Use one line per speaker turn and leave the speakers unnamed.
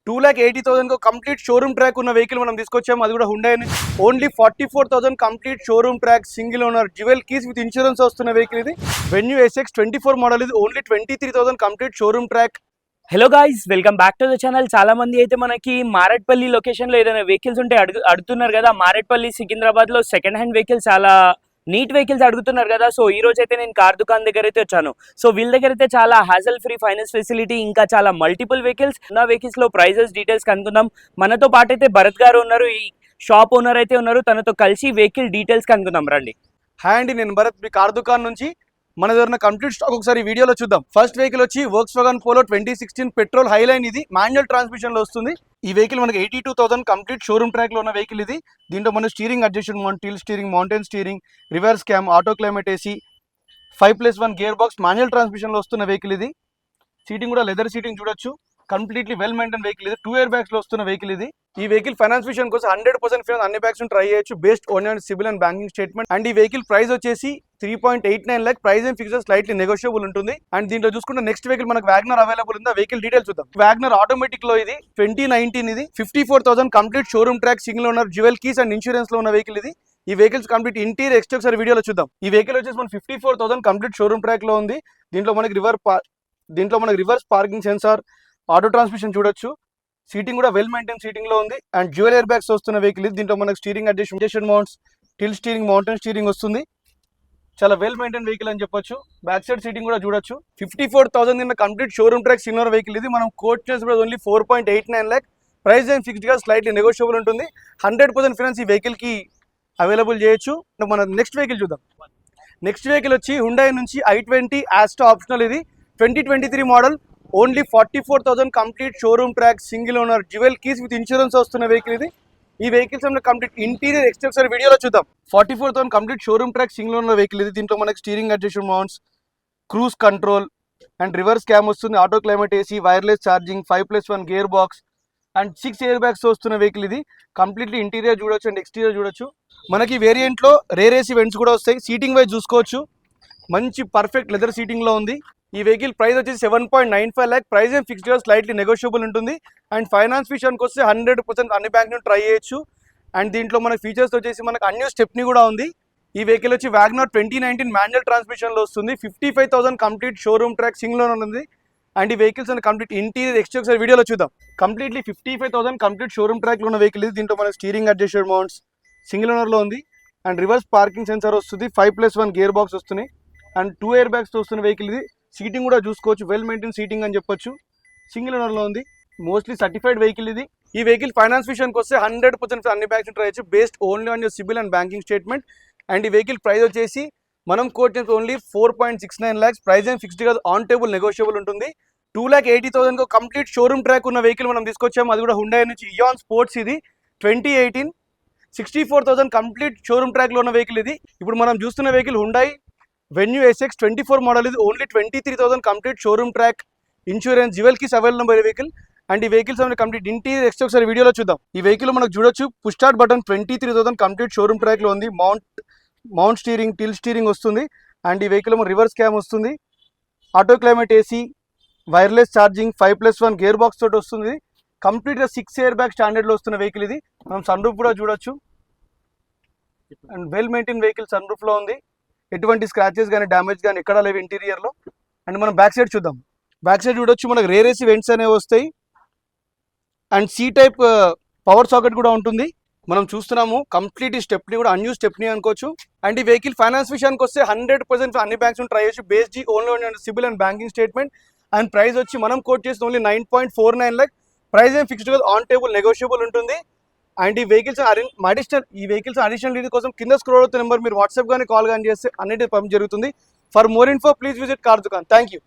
2,80,000 complete showroom track ఉన్న vehicle మనం తీసుకొచ్చాము. అది కూడా హుండై నుంచి. Only 44,000 complete showroom track single owner dual keys with insurance వస్తున్న వెహికల్ ఇది. వెన్యూ SX24 మోడల్ ఇది. Only 23,000 complete showroom track.
Hello guys, welcome back to the channel. చాలా మంది అయితే మనకి మారేట్పల్లి లొకేషన్ లో ఏదైనా వెహికల్స్ ఉంటే అడుగుతున్నారు కదా. మారేట్పల్లి సికింద్రాబాద్ లో సెకండ్ హ్యాండ్ వెహికల్స్, చాలా నీట్ వెహికల్స్ అడుగుతున్నారు కదా. సో ఈ రోజు అయితే నేను కార్ దుకాన్ దగ్గర అయితే వచ్చాను. సో వీళ్ళ దగ్గర అయితే చాలా హ్యాజల్ ఫ్రీ ఫైనాన్స్ ఫెసిలిటీ, ఇంకా చాలా మల్టిపుల్ వెహికల్స్ ఉన్న వెహికల్స్ లో ప్రైజెస్ డీటెయిల్స్ కనుక్కుందాం. మనతో పాటు అయితే భరత్ గారు ఉన్నారు, ఈ షాప్ ఓనర్ అయితే ఉన్నారు. తనతో కలిసి వెహికల్ డీటెయిల్స్ కనుక్కుందాం రండి.
హాయ్ అండి, నేను భరత్, మీ కార్ దుకాన్ నుంచి. మన దగ్గర కంప్లీట్ స్టాక్ ఒకసారి వీడియోలో చూద్దాం. ఫస్ట్ వెహికల్ వచ్చి వోక్స్వాగన్ పోలో 2016 పెట్రోల్ హైలైన్. ఇది మాన్యువల్ ట్రాన్స్మిషన్ లో వస్తుంది. ఈ వెహికల్ మనకి 82,000 కంప్లీట్ షోరూమ్ ట్రాక్ లో ఉన్న వెహికల్ ఇది. దీంట్లో మన steering adjustment mode, till steering, mountain steering, reverse cam, auto climate AC, 5+1 gear box, manual transmission లో వస్తున్న వెహికల్ ఇది. సీటింగ్ కూడా లెదర్ సీటింగ్ చూడొచ్చు. కంప్లీట్లీ వెల్ మెయింటైన్ వెహికల్ ఇది. 2 ఇయర్ బ్యాగ్స్ లో వస్తున్న వెహికల్ ఇది. ఈ వెహికల్ ఫైనాన్స్ విషయం కోసం 100% ఫైనాన్స్ అన్ని బ్యాగ్స్ ట్రై చేయొచ్చు. Based own CIBIL and banking statement. And ఈ వెహికల్ ప్రైస్ వచ్చేసి 3.89 lakh. Price and fix slightly negotiable ఉంటుంది. అండ్ దీంట్లో చూసుకుంటే నెక్స్ట్ వెహికల్ మనకు వ్యాగనర్ అవైలబుల్ ఉంది. వెహికల్ డీటెయిల్స్ చూద్దాం. వ్యాగనర్ ఆటోమేటిక్ లో ఇది 2019 ఇది. 54,000 complete showroom track single owner dual keys and insurance లో ఉన్న వెహికల్ ఇది. ఈ వెహికల్స్ కంప్లీట్ ఇంటీరియర్ ఎక్స్టెక్చర్ వీడియోలో చూద్దాం. ఈ వెహికల్ వచ్చేసి మన 54,000 కంప్లీట్ షోరూమ్ ట్రాక్ లో ఉంది. దీంట్లో మనకి reverse parking censor, auto transmission చూడొచ్చు. సీటింగ్ కూడా వెల్ మెయింటైన్ సీటింగ్ లో ఉంది. అండ్ డ్యూయల్ ఎయిర్ బ్యాగ్స్ వస్తున్న వెహికల్ ఇది. దీంట్లో మనకి steering adjustment mounts, till steering, mountain steering వస్తుంది. చాలా వెల్ మెయింటైన్ వెహికల్ అని చెప్పొచ్చు. బ్యాక్ సైడ్ సీటింగ్ కూడా చూడొచ్చు. 54,000 in complete showroom track signer vehicle ఇది. మనం కోట్ చేసి only 4.89 lakh. Price and fixed గా స్లైట్లీ నెగోషియబుల్ ఉంటుంది. 100% ఫైనాన్స్ ఈ వెహికల్ కి అవైలబుల్ చేయొచ్చు. మనం నెక్స్ట్ వెహికల్ చూద్దాం. నెక్స్ట్ వెహికల్ వచ్చి హుండై నుంచి i20 ఆస్టా ఆప్షనల్ ఇది. 2023 model. Only 44,000 complete showroom track single owner dual keys with insurance వస్తున్న వెహికల్ ఇది. ఈ వెహికల్స్ కంప్లీట్ ఇంటీరియర్ ఎక్స్టెక్చర్ వీడియోలో చూద్దాం. 44,000 complete showroom track single owner vehicle ఇది. దీంట్లో మనకి steering adjustment mounts, cruise control and reverse cam వస్తుంది. Auto climate AC, wireless charging, 5+1 gear box and 6 air bags వస్తున్న వెహికల్ ఇది. కంప్లీట్లీ ఇంటీరియర్ చూడొచ్చు and exterior చూడొచ్చు. మనకి వేరియంట్ లో రేర్ ఏసీ వెంట్స్ కూడా వస్తాయి. సీటింగ్ వైజ్ చూసుకోవచ్చు. మంచి పర్ఫెక్ట్ లెదర్ సీటింగ్ లో ఉంది. ఈ వెహికల్ ప్రైస్ వచ్చేసి 7.95 lakh. ప్రైస్ ఏం ఫిక్స్డ్ గా స్లైట్లీ నెగోషియబుల్ ఉంటుంది. అండ్ ఫైనాన్స్ విషయానికి వస్తే 100% అన్ని బ్యాంక్ నుండి ట్రై చేయొచ్చు. అండ్ దీంట్లో మన ఫీచర్స్ వచ్చేసి మనకు అన్యూ స్టెప్నీ కూడా ఉంది. ఈ వెహికల్ వచ్చి వ్యాగనర్ 2019 మాన్యువల్ ట్రాన్స్మిషన్ లో వస్తుంది. 55,000 complete showroom track single owner ఉంది. అండ్ ఈ వెహికల్స్ కంప్లీట్ ఇంటీరియర్ ఎక్స్టెక్చర్ వీడియోలో చూద్దాం. కంప్లీట్లీ 55,000 కంప్లీట్ షోరూమ్ ట్రాక్ లో ఉన్న వెహికల్ ఇది. దీంట్లో మన steering adjustment mounts single owner లో ఉంది. అండ్ రివర్స్ పార్కింగ్ సెన్సార్ వస్తుంది. 5+1 గేర్ బాక్స్ వస్తున్నాయి. అండ్ 2 ఇయర్ బ్యాగ్స్ వస్తున్న వెహికల్ ఇది. సీటింగ్ కూడా చూసుకోవచ్చు. వెల్ మెయింటైన్ సీటింగ్ అని చెప్పొచ్చు. సింగిల్ ఓనర్ లో ఉంది. మోస్ట్లీ సర్టిఫైడ్ వెహికల్ ఇది. ఈ వెహికల్ ఫైనాన్స్ విషయానికి వస్తే 100% అన్ని బ్యాంక్స్ ట్రై చేయొచ్చు. Based only on your CIBIL and banking statement. And ఈ వెహికల్ ప్రైస్ వచ్చేసి మనం కోట్ చేసి ఓన్లీ 4.69 lakhs. ప్రైస్ ఏం ఫిక్స్డ్ గా ఆన్ టేబుల్ నెగోషియబుల్ ఉంటుంది. 2,80,000 కంప్లీట్ షోరూమ్ ట్రాక్ ఉన్న వెహికల్ మనం తీసుకొచ్చాము. అది కూడా హుండై నుంచి ఇయాన్ స్పోర్ట్స్ ఇది. 2018 64,000 కంప్లీట్ షోరూమ్ ట్రాక్ లో ఉన్న వెహికల్ ఇది. ఇప్పుడు మనం చూస్తున్న vehicle Hyundai Venue SX24 model ఇది. Only 23,000 complete showroom track insurance dual keys available vehicle. And ఈ వెహికల్స్ కంప్లీట్ ఇంటీరియర్ ఎక్స్టెక్చర్ వీడియోలో చూద్దాం. ఈ వెహికల్ మనకు చూడొచ్చు. Push start button 23,000 complete showroom track లో ఉంది. మౌంట్ స్టీరింగ్, టిల్ స్టీరింగ్ వస్తుంది. అండ్ ఈ వెహికల్ రివర్స్ క్యామ్ వస్తుంది. Auto climate AC, wireless charging, 5+1 gear box తోటి వస్తుంది. కంప్లీట్ గా 6 ఇయర్ బ్యాగ్ స్టాండర్డ్ లో వస్తున్న వెహికల్ ఇది. మనం సన్ రూఫ్ కూడా చూడొచ్చు. And well maintain vehicle sun roof లో ఉంది. ఎటువంటి స్క్రాచెస్ కానీ డ్యామేజ్ కానీ ఎక్కడా లేవు ఇంటీరియర్ లో. అండ్ మనం బ్యాక్ సైడ్ చూద్దాం. బ్యాక్ సైడ్ చూడొచ్చు. మనకు రేర్ ఏసీ వెంట్స్ అనేవి వస్తాయి. And C type power socket కూడా ఉంటుంది. మనం చూస్తున్నాము కంప్లీట్ స్టెప్ని కూడా అన్యూ స్టెప్ని అనుకోవచ్చు. అండ్ ఈ వెహికల్ ఫైనాన్స్ విషయానికి వస్తే 100% అన్ని బ్యాంక్స్ ట్రై చేయొచ్చు. Based only on CIBIL and banking statement. And price వచ్చి మనం కోట్ చేసి ఓన్లీ 9.49 lakh. ప్రైస్ ఏం ఫిక్స్డ్ గా ఆన్ టేబుల్ నెగోషియబుల్ ఉంటుంది. అండ్ ఈ వెహికల్స్ అడిషనల్ డీటెయిల్ కోసం కింద స్క్రోల్ అవుతున్న నెంబర్ మీరు వాట్సాప్ కానీ కాల్ కానీ చేస్తే అన్నిటి పంపడం జరుగుతుంది. For more info please visit car Dukan. Thank you.